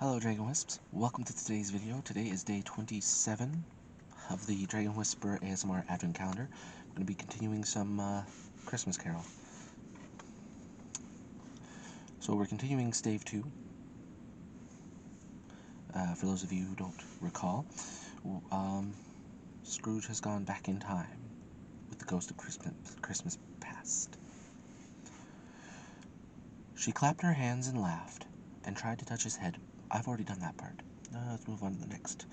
Hello Dragon Wisps, welcome to today's video. Today is day 27 of the Dragon Whisper ASMR Advent Calendar. I'm going to be continuing some Christmas Carol. So we're continuing Stave 2. For those of you who don't recall, Scrooge has gone back in time with the ghost of Christmas past. She clapped her hands and laughed, and tried to touch his head. I've already done that part. Let's move on to the next.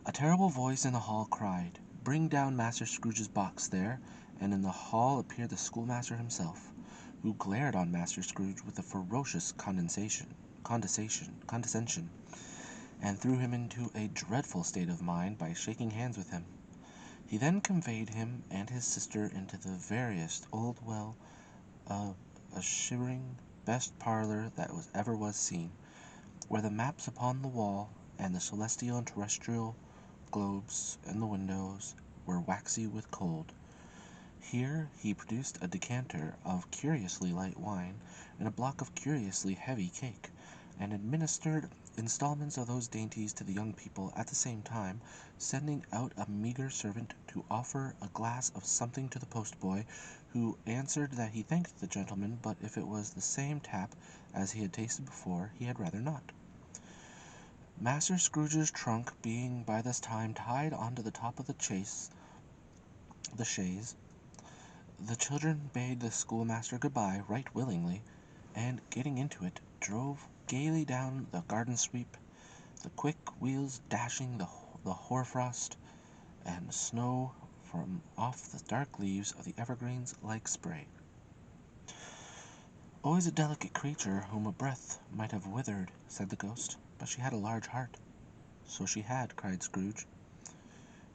A terrible voice in the hall cried, "Bring down Master Scrooge's box there," and in the hall appeared the schoolmaster himself, who glared on Master Scrooge with a ferocious condescension, and threw him into a dreadful state of mind by shaking hands with him. He then conveyed him and his sister into the veriest old a shivering best parlor that ever was seen, where the maps upon the wall and the celestial and terrestrial globes in the windows were waxy with cold. Here he produced a decanter of curiously light wine and a block of curiously heavy cake, and administered installments of those dainties to the young people at the same time, sending out a meagre servant to offer a glass of something to the postboy, who answered that he thanked the gentleman, but if it was the same tap as he had tasted before, he had rather not. Master Scrooge's trunk being by this time tied onto the top of the chaise, the children bade the schoolmaster good-bye right willingly, and, getting into it, drove gaily down the garden sweep, the quick wheels dashing the hoarfrost and snow from off the dark leaves of the evergreens like spray. "Always a delicate creature whom a breath might have withered," said the ghost, "but she had a large heart." "So she had," cried Scrooge.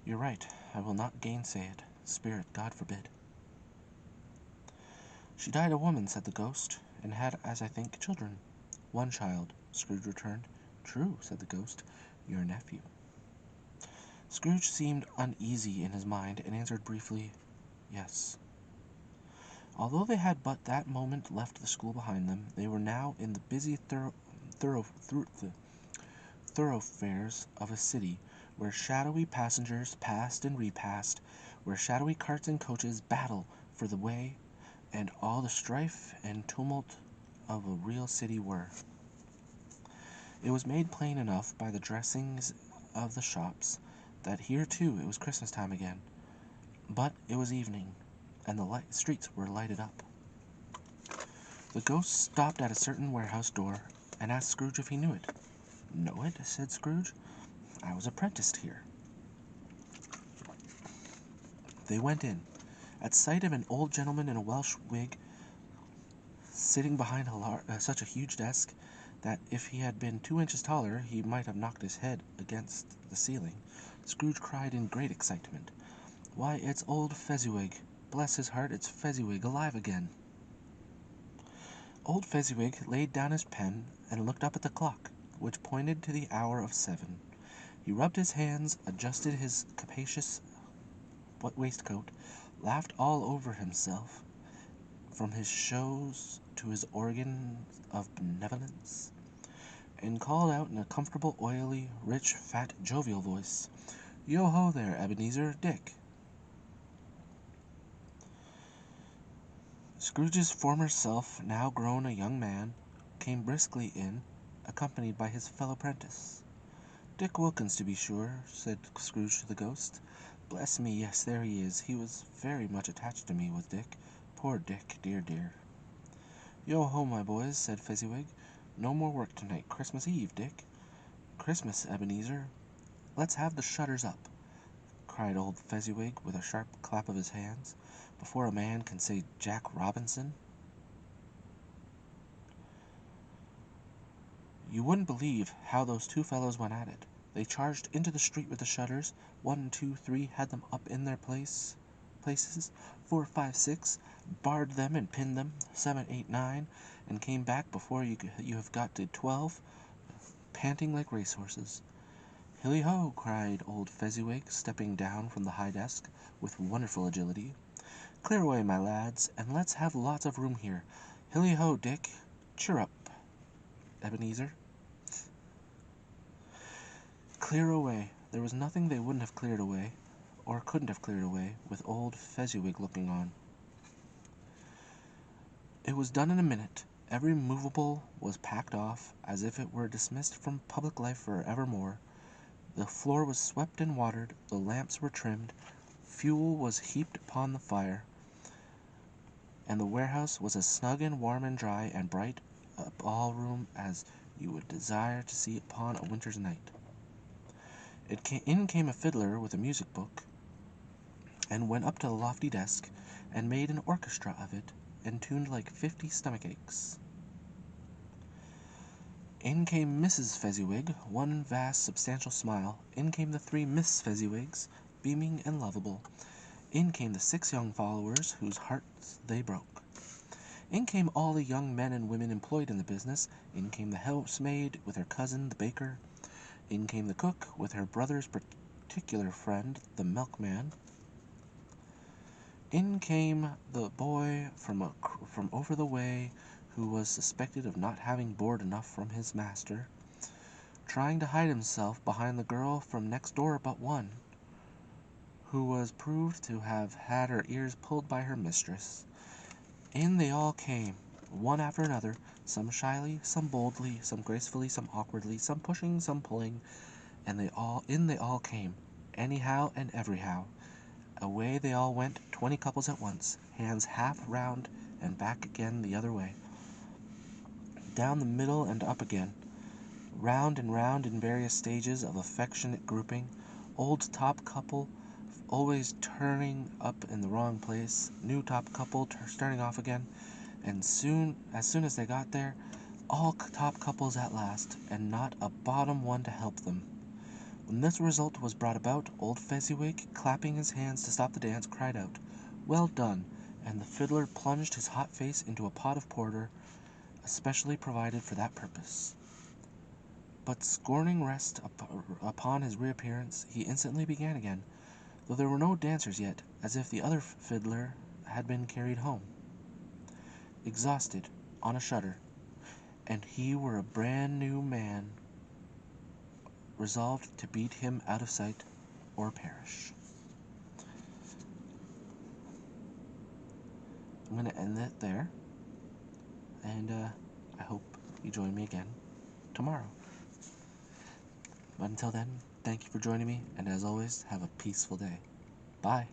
"You're right, I will not gainsay it. Spirit, God forbid." "She died a woman," said the ghost, "and had, as I think, children." "One child," Scrooge returned. "True," said the ghost, "your nephew." Scrooge seemed uneasy in his mind, and answered briefly, "Yes." Although they had but that moment left the school behind them, they were now in the busy thoroughfares of a city, where shadowy passengers passed and repassed, where shadowy carts and coaches battle for the way, and all the strife and tumult of a real city were. It was made plain enough by the dressings of the shops that here too it was Christmas time again, but it was evening, and the streets were lighted up. The ghost stopped at a certain warehouse door, and asked Scrooge if he knew it. "Know it?" said Scrooge. "I was apprenticed here." They went in. At sight of an old gentleman in a Welsh wig, sitting behind such a huge desk that if he had been 2 inches taller he might have knocked his head against the ceiling, Scrooge cried in great excitement, "Why, it's old Fezziwig! Bless his heart, it's Fezziwig alive again!" Old Fezziwig laid down his pen and looked up at the clock, which pointed to the hour of 7. He rubbed his hands, adjusted his capacious waistcoat, laughed all over himself, from his shows to his organ of benevolence, and called out in a comfortable, oily, rich, fat, jovial voice, "Yo-ho there, Ebenezer, Dick." Scrooge's former self, now grown a young man, came briskly in, accompanied by his fellow prentice. "Dick Wilkins, to be sure," said Scrooge to the ghost. "Bless me, yes, there he is. He was very much attached to me, was Dick. Poor Dick, dear, dear." "Yo-ho, my boys," said Fezziwig. "No more work tonight. Christmas Eve, Dick." "Christmas, Ebenezer. Let's have the shutters up," cried old Fezziwig, with a sharp clap of his hands, "before a man can say Jack Robinson." You wouldn't believe how those two fellows went at it. They charged into the street with the shutters, 1, 2, 3, had them up in their places, 4, 5, 6, barred them and pinned them, 7, 8, 9, and came back before you have got to 12, panting like racehorses. "Hilly-ho!" cried old Fezziwig, stepping down from the high desk with wonderful agility. "Clear away, my lads, and let's have lots of room here. Hilly-ho, Dick! Cheer up, Ebenezer!" clear away. There was nothing they wouldn't have cleared away, or couldn't have cleared away, with old Fezziwig looking on. It was done in a minute. Every movable was packed off, as if it were dismissed from public life for evermore. The floor was swept and watered, the lamps were trimmed, fuel was heaped upon the fire, and the warehouse was as snug and warm and dry and bright a ballroom as you would desire to see upon a winter's night. In came a fiddler with a music book, and went up to the lofty desk, and made an orchestra of it, and tuned like 50 stomach aches. In came Mrs. Fezziwig, one vast substantial smile. In came the 3 Miss Fezziwigs, beaming and lovable. In came the 6 young followers, whose hearts they broke. In came all the young men and women employed in the business. In came the housemaid with her cousin, the baker. In came the cook with her brother's particular friend, the milkman. In came the boy from over the way, who was suspected of not having board enough from his master, trying to hide himself behind the girl from next door but one, who was proved to have had her ears pulled by her mistress. In they all came, one after another, some shyly, some boldly, some gracefully, some awkwardly, some pushing, some pulling, and they all came, anyhow and everyhow. Away they all went, 20 couples at once, hands half round and back again the other way, down the middle and up again, round and round in various stages of affectionate grouping, old top couple always turning up in the wrong place, new top couple starting off again, and as soon as they got there, all top couples at last, and not a bottom one to help them. When this result was brought about, old Fezziwig, clapping his hands to stop the dance, cried out, "Well done!" and the fiddler plunged his hot face into a pot of porter, especially provided for that purpose. But scorning rest upon his reappearance, he instantly began again, though there were no dancers yet, as if the other fiddler had been carried home, exhausted, on a shutter, and he were a brand new man, resolved to beat him out of sight or perish. I'm going to end it there, and I hope you join me again tomorrow. But until then, thank you for joining me, and as always, have a peaceful day. Bye.